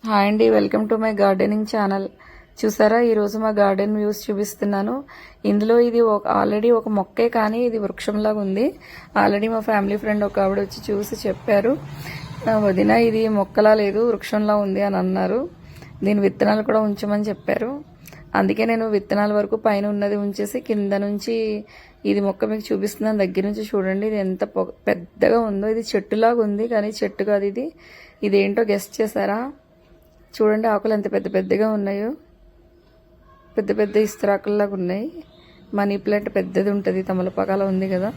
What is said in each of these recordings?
Hi అండి, welcome to my gardening channel. చూసారా, ఈరోజు మా గార్డెన్ వ్యూస్ చూపిస్తున్నాను. ఇందులో ఇది ఆల్రెడీ ఒక మొక్కే, కానీ ఇది వృక్షంలాగా ఉంది. ఆల్రెడీ మా ఫ్యామిలీ ఫ్రెండ్ ఒక ఆవిడ వచ్చి చూసి చెప్పారు, వదిన ఇది మొక్కలా లేదు వృక్షంలా ఉంది అని అన్నారు. దీని విత్తనాలు కూడా ఉంచమని చెప్పారు. అందుకే నేను విత్తనాల వరకు పైన ఉన్నది ఉంచేసి కింద నుంచి ఇది మొక్క మీకు చూపిస్తున్నాను. దగ్గర నుంచి చూడండి, ఇది ఎంత పెద్దగా ఉందో. ఇది చెట్టులాగా ఉంది కానీ చెట్టు కాదు ఇది. ఇదేంటో గెస్ట్ చేశారా? చూడండి, ఆకులు ఎంత పెద్ద పెద్దగా ఉన్నాయో. పెద్ద పెద్ద ఇస్తరాకుల్లాగా ఉన్నాయి. మనీ ప్లాంట్ పెద్దది ఉంటుంది, తమలపాకాల ఉంది కదా.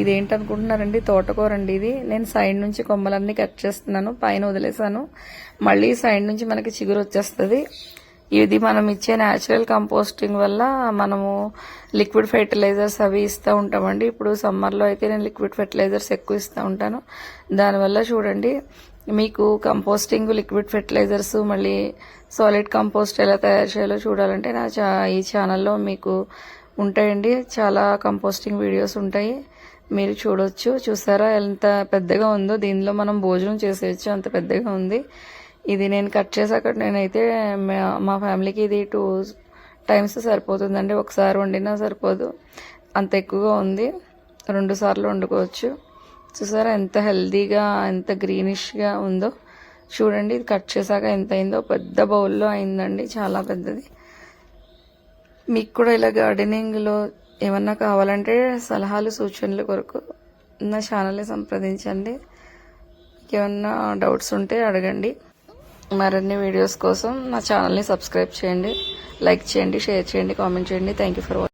ఇదేంటనుకుంటున్నారండి? తోటకూరండి ఇది. నేను సైడ్ నుంచి కొమ్మలన్నీ కట్ చేస్తున్నాను, పైన వదిలేసాను. మళ్ళీ సైడ్ నుంచి మనకి చిగురు వచ్చేస్తుంది. ఇది మనం ఇచ్చే న్యాచురల్ కంపోస్టింగ్ వల్ల మనము లిక్విడ్ ఫెర్టిలైజర్స్ అవి ఇస్తూ ఉంటామండి. ఇప్పుడు సమ్మర్లో అయితే నేను లిక్విడ్ ఫెర్టిలైజర్స్ ఎక్కువ ఇస్తూ ఉంటాను. దానివల్ల చూడండి, మీకు కంపోస్టింగ్, లిక్విడ్ ఫెర్టిలైజర్స్, మళ్ళీ సాలిడ్ కంపోస్ట్ ఎలా తయారు చేయాలో చూడాలంటే ఈ ఛానల్లో మీకు ఉంటాయండి. చాలా కంపోస్టింగ్ వీడియోస్ ఉంటాయి, మీరు చూడొచ్చు. చూసారా ఎంత పెద్దగా ఉందో? దీనిలో మనం భోజనం చేసేయచ్చు, అంత పెద్దగా ఉంది. ఇది నేను కట్ చేశాక నేనైతే మా ఫ్యామిలీకి ఇది 2 times సరిపోతుందండి. ఒకసారి వండినా సరిపోదు, అంత ఎక్కువగా ఉంది. 2 సార్లు వండుకోవచ్చు. చూసారా ఎంత హెల్దీగా, ఎంత గ్రీనిష్గా ఉందో చూడండి. ఇది కట్ చేశాక ఎంత అయిందో, పెద్ద బౌల్లో అయిందండి, చాలా పెద్దది. మీకు కూడా ఇలా గార్డెనింగ్లో ఏమన్నా కావాలంటే సలహాలు, సూచనల కొరకు నా ఛానల్ని సంప్రదించండి. ఏమన్నా డౌట్స్ ఉంటే అడగండి. మరిన్ని వీడియోస్ కోసం నా ఛానల్ని సబ్స్క్రైబ్ చేయండి, లైక్ చేయండి, షేర్ చేయండి, కామెంట్ చేయండి. Thank you for watching.